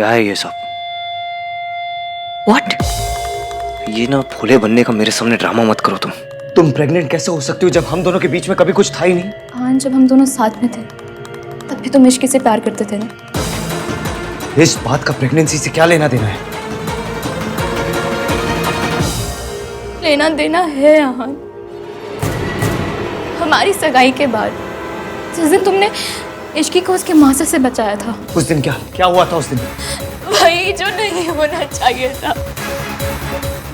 क्या है ये सब? What? ये ना भोले बनने का मेरे सामने ड्रामा मत करो तुम प्रेग्नेंट कैसे हो सकती हो जब हम दोनों के बीच में कभी कुछ था ही नहीं? हाँ, जब हम दोनों साथ में थे तब भी तुम इश्क से प्यार करते थे ना। इस बात का प्रेगनेंसी से क्या लेना देना है? लेना देना है आहान। हमारी सगाई के बाद जिस दिन तुमने इश्की को उसके मासा से बचाया था, उस दिन क्या हुआ था उस दिन? वही जो नहीं होना चाहिए था।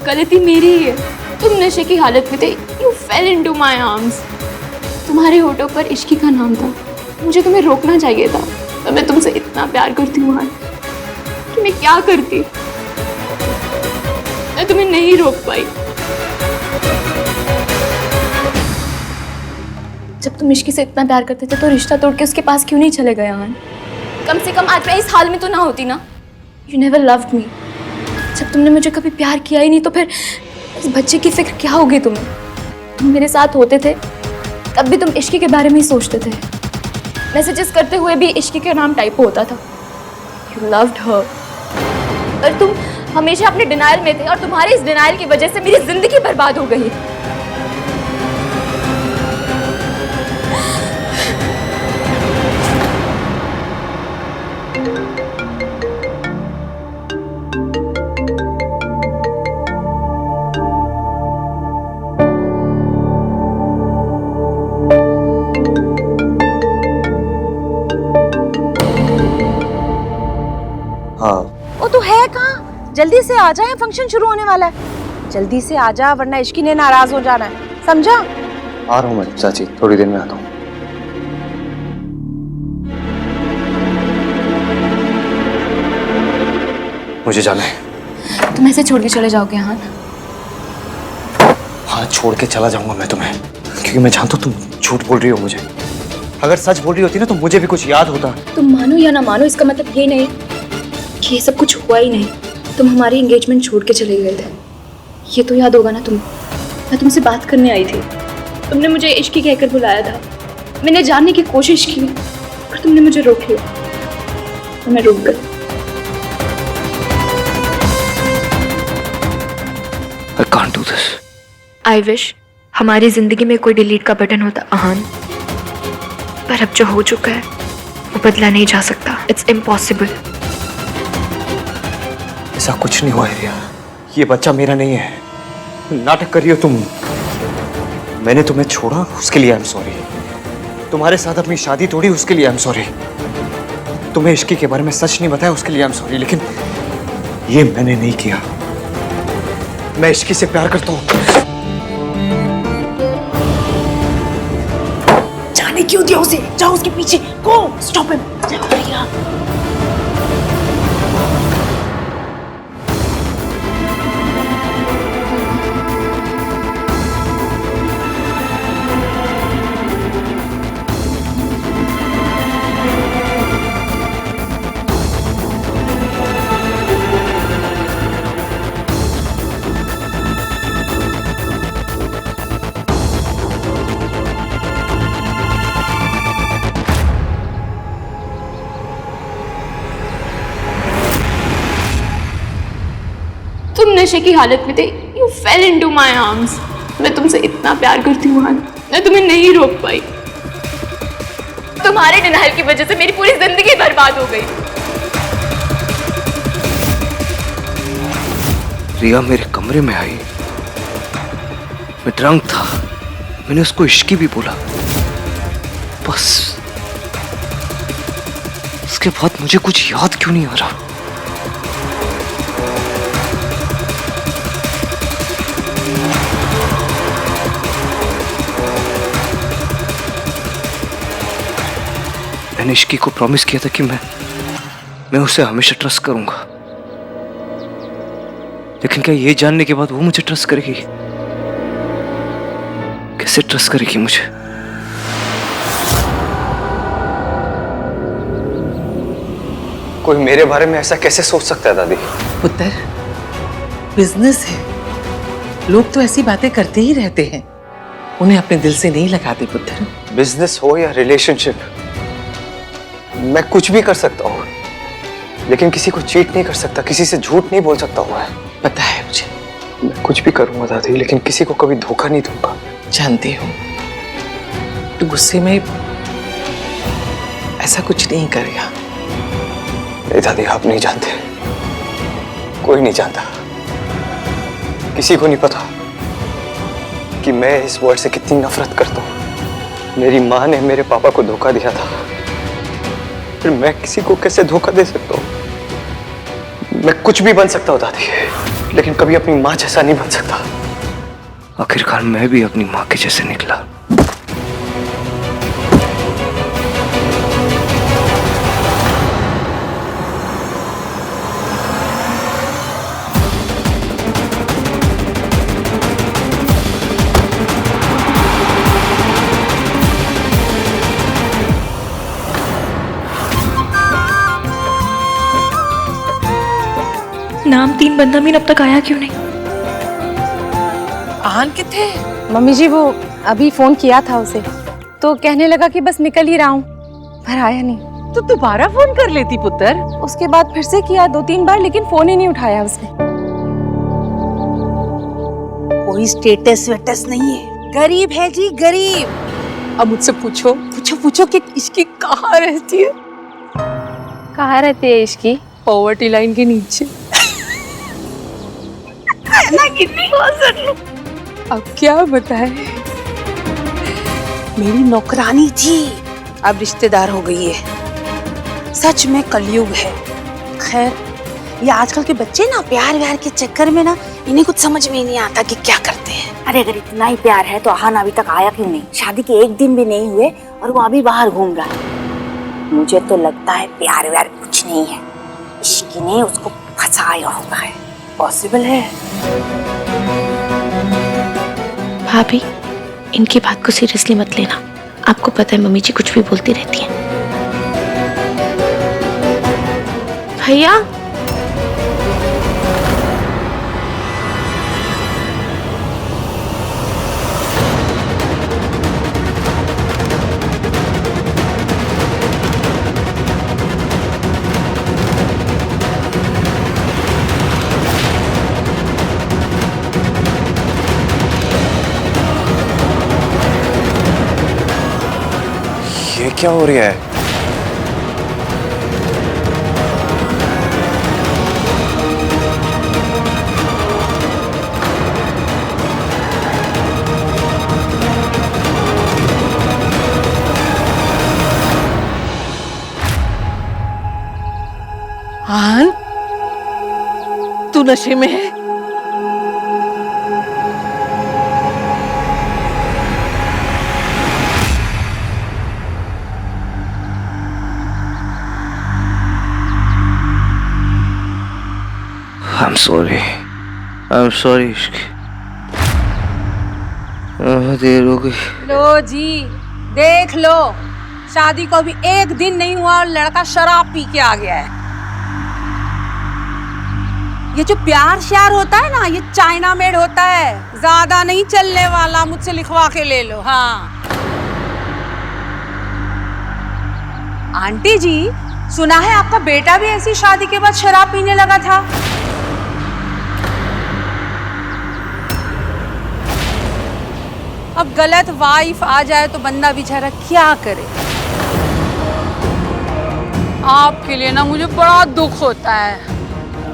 गलती मेरी ही है। तुम नशे की हालत में थे। You fell into my arms। तुम्हारे होठों पर इश्की का नाम था। मुझे तुम्हें रोकना चाहिए था। तो मैं तुमसे इतना प्यार करती हूँ आहान कि मैं क्या करती। मैं तुम्हें नहीं रोक पाई। जब तुम इश्की से इतना प्यार करते थे तो रिश्ता तोड़ के उसके पास क्यों नहीं चले गए आहान? कम से कम आज मैं इस हाल में तो ना होती ना। You never loved me। जब तुमने मुझे कभी प्यार किया ही नहीं तो फिर इस बच्चे की फिक्र क्या होगी तुम्हें? तुम मेरे साथ होते थे तब भी तुम इश्की के बारे में ही सोचते थे। मैसेजेस करते हुए भी इश्की के नाम टाइप होता था। You loved her। पर तुम हमेशा अपने डिनायल में थे और तुम्हारे इस डिनायल की वजह से मेरी जिंदगी बर्बाद हो गई। हाँ, वो तो है कहाँ? जल्दी से आ जाए, फंक्शन शुरू होने वाला है। जल्दी से आ जा वरना इश्की ने नाराज हो जाना है, समझा? आ रहा हूँ मैं चाची, थोड़ी देर में आता हूँ। मुझे जाना है। तुम ऐसे छोड़ के चले जाओगे आहान? हाँ, छोड़ के चला जाऊंगा मैं तुम्हें, क्योंकि मैं जानता हूँ तुम झूठ बोल रही हो मुझे। अगर सच बोल रही होती ना तो मुझे भी कुछ याद होता। तुम मानो या ना मानो, इसका मतलब ये नहीं कि ये सब कुछ हुआ ही नहीं। तुम हमारी एंगेजमेंट छोड़ के चले गए थे, ये तो याद होगा ना तुम्हें। मैं तुमसे बात करने आई थी, तुमने मुझे इश्की कहकर बुलाया था। मैंने जानने की कोशिश की पर तुमने मुझे रोक लिया और मैं रुक गई। I can't do this। I wish हमारी जिंदगी में कोई डिलीट का बटन होता आहान, पर अब जो हो चुका है वो बदला नहीं जा सकता। It's impossible. ऐसा कुछ नहीं हुआ है रिया, ये बच्चा मेरा नहीं है। नाटक कर रही हो तुम। मैंने तुम्हें छोड़ा उसके लिए आई एम सॉरी। तुम्हारे साथ अपनी शादी तोड़ी उसके लिए आई एम सॉरी। तुम्हें इश्की के बारे में सच नहीं बताया उसके लिए आई एम सॉरी। लेकिन ये मैंने नहीं किया। मैं इश्की से प्यार करता हूँ। जाने क्यों दिया उसे? जाओ उसके पीछे, गो स्टॉप हिम। जाओ भैया। तुम नशे की हालत में थे। You fell into my arms। मैं तुमसे इतना प्यार करती हूँ आहान, मैं तुम्हें नहीं रोक पाई। तुम्हारे डिनायल की वजह से मेरी पूरी जिंदगी बर्बाद हो गई। रिया मेरे कमरे में आई, मैं ड्रंक था, मैंने उसको इश्की भी बोला, बस उसके बाद मुझे कुछ याद क्यों नहीं आ रहा। मैंने इश्की को प्रॉमिस किया था कि मैं उसे हमेशा ट्रस्ट करूंगा, लेकिन क्या ये जानने के बाद वो मुझे ट्रस्ट करेगी? कैसे ट्रस्ट करेगी मुझे? कोई मेरे बारे में ऐसा कैसे सोच सकता है दादी? पुत्र, बिजनेस है, लोग तो ऐसी बातें करते ही रहते हैं, उन्हें अपने दिल से नहीं लगाते पुत्र। बिजनेस हो या रिलेशनशिप, मैं कुछ भी कर सकता हूँ, लेकिन किसी को चीट नहीं कर सकता, किसी से झूठ नहीं बोल सकता हुआ है। पता है मुझे, मैं कुछ भी करूंगा दादी, लेकिन किसी को कभी धोखा नहीं दूंगा। जानती हूँ तू गुस्से में ऐसा कुछ नहीं करेगा। नहीं दादी, आप नहीं जानते, कोई नहीं जानता, किसी को नहीं पता कि मैं इस वर्ड से कितनी नफरत करता हूँ। मेरी माँ ने मेरे पापा को धोखा दिया था, फिर मैं किसी को कैसे धोखा दे सकता हूँ? मैं कुछ भी बन सकता हूँ दादी, लेकिन कभी अपनी माँ जैसा नहीं बन सकता। आखिरकार मैं भी अपनी माँ के जैसे निकला। नाम 3 बंदा मीन अब तक आया क्यों नहीं? आहान किथे? मम्मी जी वो अभी फोन किया था उसे, तो कहने लगा कि बस निकल ही रहा हूँ, पर आया नहीं। तो दोबारा फोन कर लेती पुत्र। उसके बाद फिर से किया 2-3 बार, लेकिन फोन ही नहीं उठाया उसने। कोई स्टेटस वेटस नहीं है, गरीब है जी गरीब। अब मुझसे पूछो पूछो पूछो कि इसकी कहाँ रहती है? कहाँ रहती है इसकी? पॉवर्टी लाइन के नीचे। अब क्या बताए? मेरी नौकरानी थी, अब रिश्तेदार हो गई है। सच में कलयुग है। खैर, ये आजकल के बच्चे ना प्यार व्यार के चक्कर में ना इन्हें कुछ समझ में ही नहीं आता कि क्या करते हैं। अरे अगर इतना ही प्यार है तो आहान अभी तक आया क्यों नहीं? शादी के 1 दिन भी नहीं हुए और वो अभी बाहर घूम रहा है। मुझे तो लगता है प्यार व्यार कुछ नहीं है, इश्क ने उसको फंसाया होगा है। पॉसिबल है। भाभी, इनकी बात को सीरियसली मत लेना। आपको पता है मम्मी जी कुछ भी बोलती रहती हैं। भैया, ये क्या हो रहा है? आहान, तू नशे में है? I'm sorry. I'm sorry. देर हो गई। लो जी, देख लो, शादी को भी 1 दिन नहीं हुआ और लड़का शराब पी के आ गया है। ये जो प्यार श्यार होता है ना, ये चाइना मेड होता है, ज्यादा नहीं चलने वाला। मुझसे लिखवा के ले लो। हाँ आंटी जी, सुना है आपका बेटा भी ऐसी शादी के बाद शराब पीने लगा था। अब गलत वाइफ आ जाए तो बंदा बेचारा क्या करे। आपके लिए ना मुझे बड़ा दुख होता है।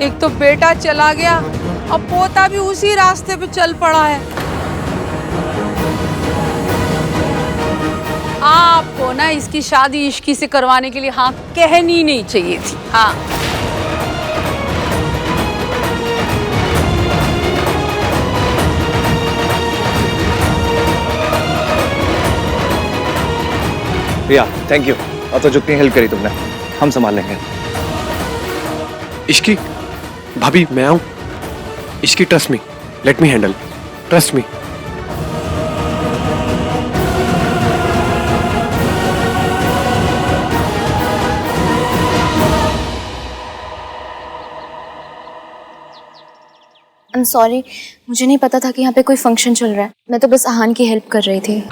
एक तो बेटा चला गया, अब पोता भी उसी रास्ते पे चल पड़ा है। आपको ना इसकी शादी इश्की से करवाने के लिए हाँ कहनी नहीं चाहिए थी। हाँ प्रिया, थैंक यू। और तो जितनी हेल्प करी तुमने, हम संभाल लेंगे। इश्की, भाभी मैं आऊं? Ishki, trust me, let me handle, trust me. I am sorry, मुझे नहीं पता था कि यहाँ पे कोई फंक्शन चल रहा है। मैं तो बस आहान की हेल्प कर रही थी।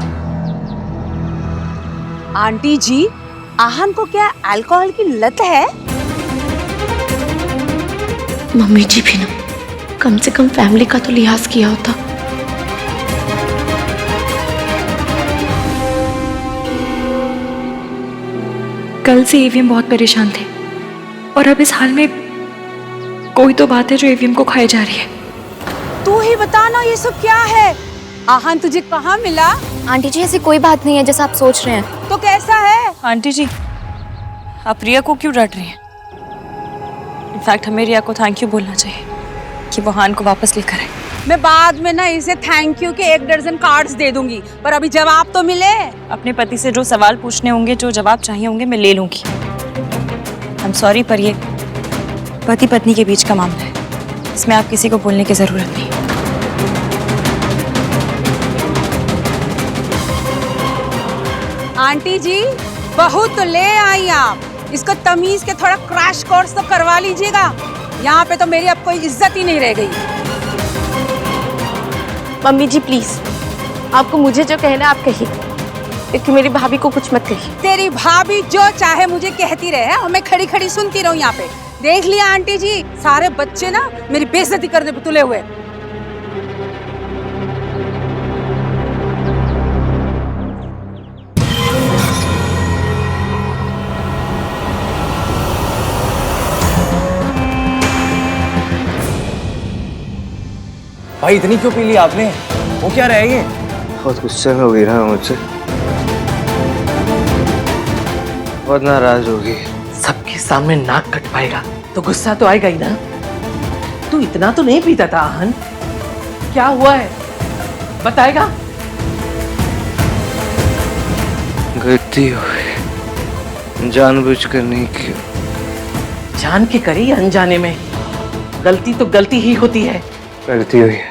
आंटी जी, आहान को क्या अल्कोहल की लत है? मम्मी जी भी ना कम से कम फैमिली का तो लिहाज किया होता। कल से एवीएम बहुत परेशान थे और अब इस हाल में कोई तो बात है जो एवीएम को खाई जा रही है। तू ही बता ना ये सब क्या है? आहान तुझे कहाँ मिला? आंटी जी ऐसी कोई बात नहीं है जैसा आप सोच रहे हैं। तो कैसा है? आंटी जी आप रिया को क्यों डांट रही हैं? इनफैक्ट हमें रिया को थैंक यू बोलना चाहिए कि वो हान को वापस लेकर आए। मैं बाद में ना इसे थैंक यू के 1 दर्जन कार्ड्स दे दूंगी, पर अभी जवाब तो मिले। अपने पति से जो सवाल पूछने होंगे, जो जवाब चाहिए होंगे, मैं ले लूंगी। आई एम सॉरी, पर ये पति पत्नी के बीच का मामला है, इसमें आप किसी को बोलने की जरूरत नहीं। आंटी जी बहू तो ले आई आप, इसको तमीज के थोड़ा क्रैश कोर्स तो करवा लीजिएगा। यहाँ पे तो मेरी अब कोई इज्जत ही नहीं रह गई। मम्मी जी प्लीज, आपको मुझे जो कहना है आप कहिए, क्योंकि मेरी भाभी को कुछ मत कहिए। तेरी भाभी जो चाहे मुझे कहती रहे और मैं खड़ी खड़ी सुनती रहूं यहाँ पे। देख लिया आंटी जी, सारे बच्चे ना मेरी बेइज्जती करने पे तुले हुए। भाई इतनी क्यों पी ली आपने? वो क्या रहा है ये? बहुत गुस्से में हुई रहा है मुझसे, बहुत नाराज होगी। सबके सामने नाक कटवाएगा तो गुस्सा तो आएगा ही ना। तू इतना तो नहीं पीता था आहन, क्या हुआ है बताएगा? गलती हुई, जानबूझकर नहीं की। जान के करी या अनजाने में? गलती तो गलती ही होती है। गलती हुई है,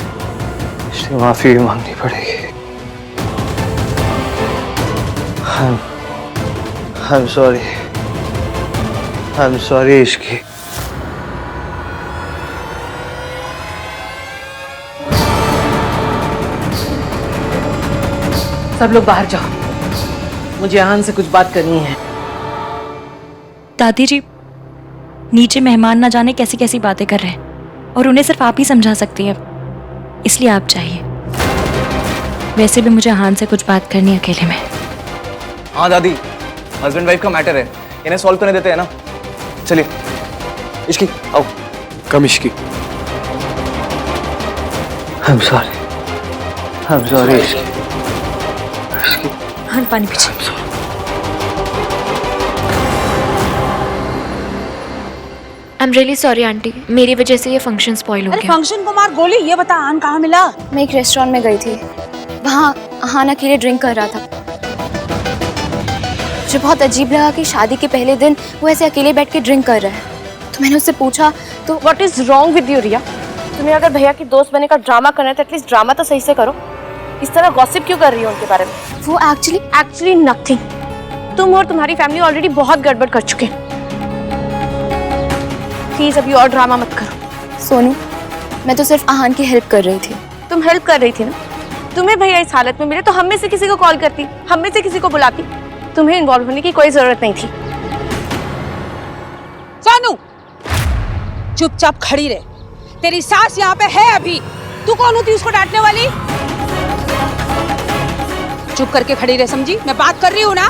इसलिए माफी भी मांगनी पड़ेगी। I'm sorry. I'm sorry Ishki. सब लोग बाहर जाओ, मुझे आहन से कुछ बात करनी है। दादी जी नीचे मेहमान ना जाने कैसी कैसी बातें कर रहे हैं और उन्हें सिर्फ आप ही समझा सकती हैं, इसलिए आप चाहिए। वैसे भी मुझे हान से कुछ बात करनी है अकेले में। हाँ दादी, हस्बैंड वाइफ का मैटर है, इन्हें सॉल्व करने देते हैं ना। चलिए इश्की आओ। कम Ishki. I'm sorry. I'm sorry Ishki. हान पानी पीछे। I am really sorry aunty, मेरी वजह से ये फंक्शन स्पॉइल हो अरे गया। फंक्शन को मार गोली, ये बता आहान कहाँ मिला? मैं एक रेस्टोरेंट में गई थी, वहाँ आहान अकेले ड्रिंक कर रहा था। मुझे बहुत अजीब लगा कि शादी के पहले दिन वो ऐसे अकेले बैठ के ड्रिंक कर रहा है, तो मैंने उससे पूछा तो what is wrong with you Riya? तुम्हें अगर भैया की दोस्त बनने का ड्रामा करना है तो एटलीस्ट ड्रामा तो सही से करो। इस तरह गॉसिप क्यों कर रही हो उनके बारे में? वो एक्चुअली नथिंग। तुम और तुम्हारी फैमिली ऑलरेडी बहुत गड़बड़ कर चुके हैं। प्लीज अभी और ड्रामा मत करो। सोनू, मैं तो सिर्फ आहान की हेल्प कर रही थी। तुम हेल्प कर रही थी ना? तुम्हें भैया इस हालत में मिले तो हम में से किसी को कॉल करती, हम में से किसी को बुलाती। तुम्हें इन्वॉल्व होने की कोई जरूरत नहीं थी। सोनू चुपचाप खड़ी रहे, तेरी सास यहाँ पे है अभी। तू कौन होती उसको डांटने वाली? चुप करके खड़ी रहे, समझी? मैं बात कर रही हूँ ना।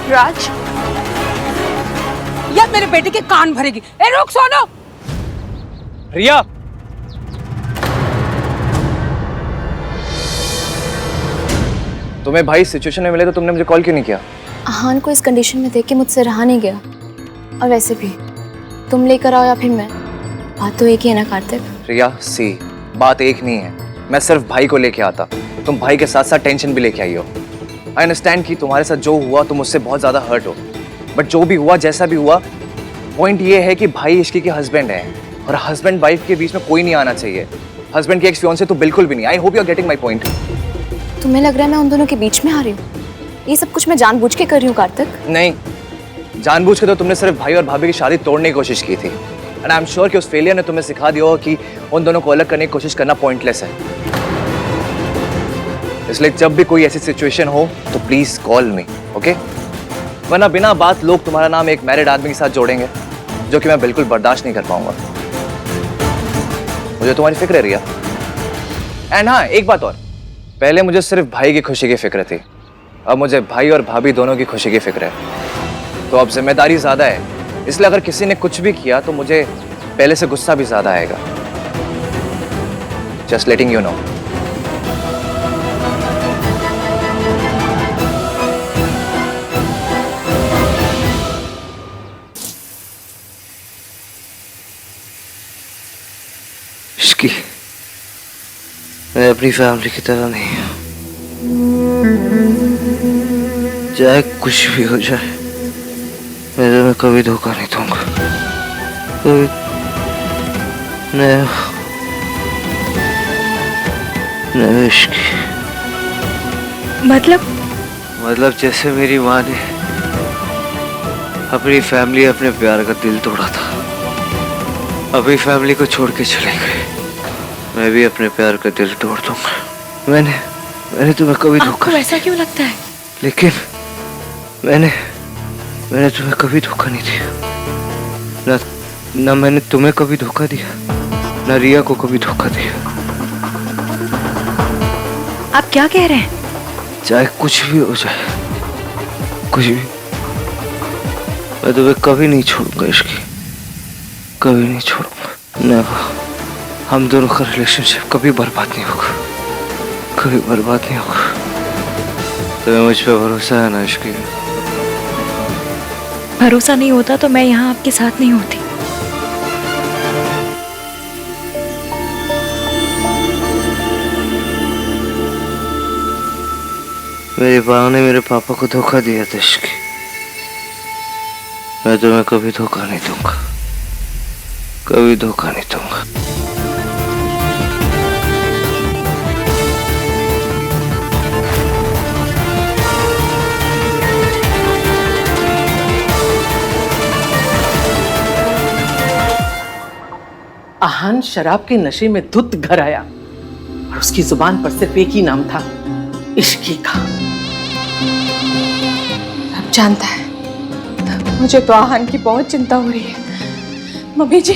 राज, यार मेरे बेटे के कान भरेगी। ए रुक सोनू। रिया, तुम्हें भाई सिचुएशन में मिले तो तुमने मुझे कॉल क्यों नहीं किया? आहान को इस कंडीशन में देख के मुझसे रहा नहीं गया। और वैसे भी तुम लेकर आओ या फिर मैं, बात तो एक ही है ना कार्तिक। रिया सी, बात एक नहीं है। मैं सिर्फ भाई को लेके आता, तुम भाई के साथ साथ टेंशन भी लेके आई हो। आई अंडरस्टैंड कि तुम्हारे साथ जो हुआ तुम उससे बहुत ज्यादा हर्ट हो, बट जो भी हुआ जैसा भी हुआ, पॉइंट ये है कि भाई इश्की के हस्बैंड है और हस्बैंड वाइफ के बीच में कोई नहीं आना चाहिए। हस्बैंड की एक्स फियांसे तो बिल्कुल भी नहीं। I hope you are getting my point. तुम्हें लग रहा है मैं उन दोनों के बीच में आ रही हूँ? ये सब कुछ मैं जानबूझ के कर रही हूँ कार्तिक। नहीं, जानबूझ के तो तुमने सिर्फ भाई और भाभी की शादी तोड़ने की कोशिश की थी। एंड आई एम श्योर कि उस फेलियर ने तुम्हें सिखा दिया होगा कि उन दोनों को अलग करने की कोशिश करना पॉइंटलेस है। इसलिए जब भी कोई ऐसी सिचुएशन हो तो प्लीज कॉल मी, ओके? वरना बिना बात लोग तुम्हारा नाम एक मैरिड आदमी के साथ जोड़ेंगे। जो कि मैं बिल्कुल बर्दाश्त नहीं कर पाऊंगा। मुझे तुम्हारी फिक्र है रिया। एंड हाँ, एक बात और, पहले मुझे सिर्फ भाई की खुशी की फिक्र थी, अब मुझे भाई और भाभी दोनों की खुशी की फिक्र है। तो अब जिम्मेदारी ज्यादा है, इसलिए अगर किसी ने कुछ भी किया तो मुझे पहले से गुस्सा भी ज्यादा आएगा। Just letting you know. Ishki, मैं अपनी फैमिली की तरह नहीं हूँ। चाहे कुछ भी हो जाए, मैं तुम्हें कभी धोखा नहीं दूंगा। कभी नहीं इश्की। मतलब जैसे मेरी माँ ने अपनी फैमिली, अपने प्यार का दिल तोड़ा था, अपनी फैमिली को छोड़ के चले गए, मैं भी अपने प्यार का दिल तोड़ दूंगा। मैंने तुम्हें कभी धोखा। आपको ऐसा क्यों लगता है? लेकिन मैंने तुम्हें कभी धोखा नहीं दिया। ना मैंने तुम्हें कभी धोखा दिया, ना रिया को कभी धोखा दिया। आप क्या कह रहे हैं? चाहे कुछ भी हो जाए, कुछ भी, मैं तुम्हें कभी नहीं छोड़ूंगा इश्की, कभी नहीं छोड़ूंगा। नेवर। हम दोनों का रिलेशनशिप कभी बर्बाद नहीं होगा, कभी बर्बाद नहीं होगा। तुम्हें मुझ पे भरोसा है ना इश्की? भरोसा नहीं होता तो मैं यहाँ आपके साथ नहीं होती। मेरी माँ ने मेरे पापा को धोखा दिया था इश्की, मैं तुम्हें कभी धोखा नहीं दूंगा, कभी धोखा नहीं दूंगा। आहान शराब के नशे में धुत घर आया और उसकी जुबान पर सिर्फ एक ही नाम था, इश्की का। अब जानता है, मुझे तो आहान की बहुत चिंता हो रही है। मम्मी जी,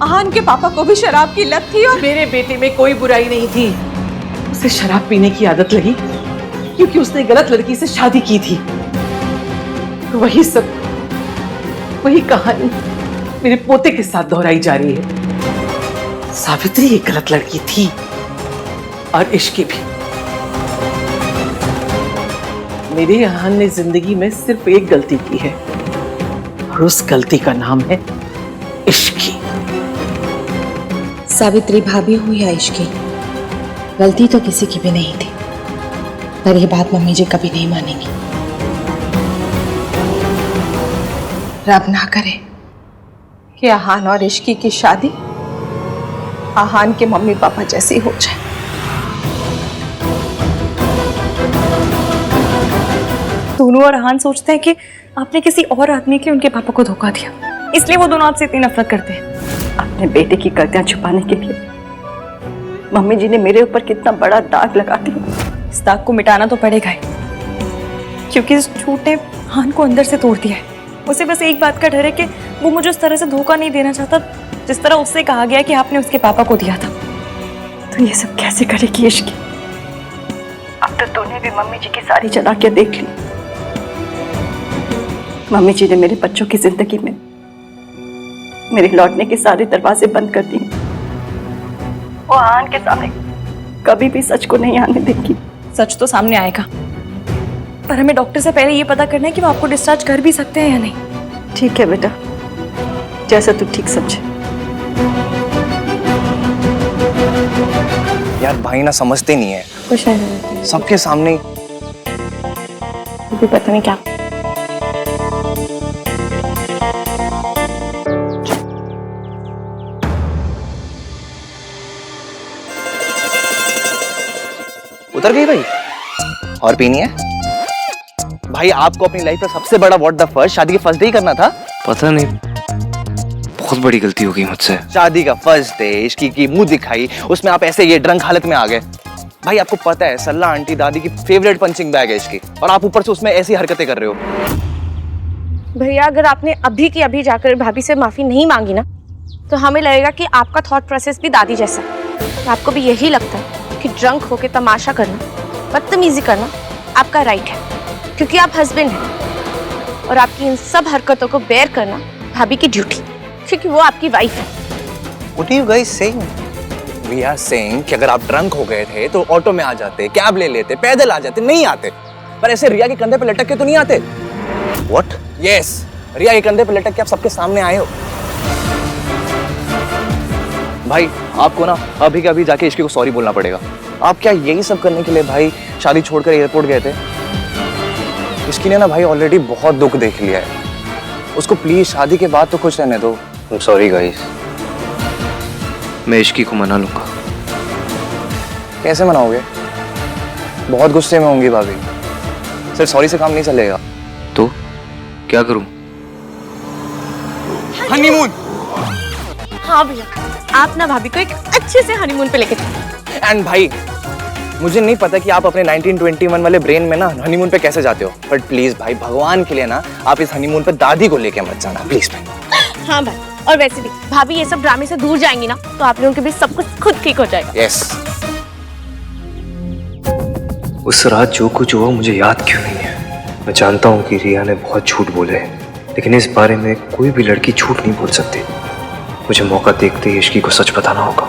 आहान के पापा को भी शराब की लत थी और मेरे बेटे में कोई बुराई नहीं थी। उसे शराब पीने की आदत लगी क्योंकि उसने गलत लड़की से शादी की थी। वही सब, वही कहानी मेरे पोते के साथ दोहराई जा रही है। सावित्री एक गलत लड़की थी और इश्की भी। मेरे आहान ने जिंदगी में सिर्फ एक गलती की है और उस गलती का नाम है इश्की। सावित्री भाभी हो या इश्की, गलती तो किसी की भी नहीं थी, पर यह बात मम्मी जी कभी नहीं मानेंगी। रब ना करे कि आहान और इश्की की शादी आहान के मम्मी पापा जैसी हो जाए। दोनों और आहान सोचते हैं कि आपने किसी और आदमी के उनके पापा को धोखा दिया, इसलिए वो दोनों आपसे इतनी नफरत करते हैं। अपने बेटे की गलतियां छुपाने के लिए मम्मी जी ने मेरे ऊपर कितना बड़ा दाग लगा दिया। इस दाग को मिटाना तो पड़ेगा ही, क्योंकि इस झूठ ने आहान को अंदर से तोड़ दिया है। उसे बस एक बात का डर है कि वो मुझे उस तरह से धोखा नहीं देना चाहता जिस तरह उससे कहा गया कि आपने उसके पापा को दिया था। तो ये सब कैसे करेगी इश्की? अब तो तूने भी मम्मी जी की सारी चालाकियां देख ली। मम्मी जी ने मेरे बच्चों की जिंदगी में मेरे लौटने के सारे दरवाजे बंद कर दिए। वो आहान के सामने कभी भी सच को नहीं आने देगी। सच तो सामने आएगा, पर हमें डॉक्टर से पहले ये पता करना है कि वो आपको डिस्चार्ज कर भी सकते हैं या नहीं। ठीक है बेटा, जैसा तू ठीक समझे। यार भाई ना समझते नहीं है, कुछ नहीं, सबके सामने भी पता नहीं क्या। उतर गई भाई? और पीनी है? भाई आपको अपनी लाइफ का सबसे बड़ा व्हाट द फर्स्ट शादी के फर्स्ट डे ही करना था। पता नहीं, बहुत बड़ी गलती हो गई मुझसे। शादी का फर्स्ट डे, इश्की की मुंह दिखाई, उसमें आप ऐसे ये ड्रंक हालत में आ गए। भाई आपको पता है सल्ला आंटी दादी की फेवरेट पंचिंग बैग है इसकी, और आप ऊपर से उसमें ऐसी हरकतें कर रहे हो। भैया अगर आपने अभी की अभी जाकर भाभी से माफी नहीं मांगी ना तो हमें लगेगा कि आपका थॉट प्रोसेस भी दादी जैसा है। आपको भी यही लगता है कि ड्रंक होके तमाशा करना, बदतमीजी करना आपका राइट है क्योंकि आप हस्बैंड हैं और आपकी इन सब हरकतों को बेयर करना भाभी की ड्यूटी क्योंकि वो आपकी वाइफ है। What are you guys saying? We are saying कि अगर आप ड्रंक हो गए थे तो ऑटो में आ जाते, कैब ले लेते, पैदल आ जाते, नहीं आते। पर ऐसे रिया के कंधे पे लटक के तो नहीं आते। What? Yes, रिया के कंधे पे लटक के आप सबके सामने आए हो। भाई आपको ना अभी के अभी जाके इश्की को सॉरी बोलना पड़ेगा। आप क्या यही सब करने के लिए भाई शादी छोड़कर एयरपोर्ट गए थे? इसकी ने ना भाई ऑलरेडी बहुत दुख देख लिया है। उसको प्लीज शादी के बाद तो खुश रहने दो। I'm sorry guys. मैं इश्की को मना लूंगा। कैसे मनाओगे? बहुत गुस्से में होंगी भाभी। सिर्फ सॉरी से काम नहीं चलेगा। तो क्या करूं? हनीमून। हाँ भैया, आप ना भाभी को एक अच्छे से हनीमून पे लेके चलो। एंड भाई मुझे नहीं पता कि आप अपने 1921 वाले ब्रेन में ना हनीमून पे कैसे जाते हो, बट प्लीज भाई भगवान के लिए ना आप इस हनीमून पे दादी को लेके मत जाना प्लीज भाई। हाँ भाई, और वैसे भी भाभी ये सब ड्रामे से दूर जाएंगी ना तो आप लोगों के बीच सब कुछ खुद ठीक हो जाएगा। यस। उस रात जो कुछ हुआ मुझे याद क्यों नहीं है? मैं जानता हूँ कि रिया ने बहुत झूठ बोले हैं, लेकिन इस बारे में कोई भी लड़की झूठ नहीं बोल सकती। मुझे मौका देखते ही इश्की को सच बताना होगा।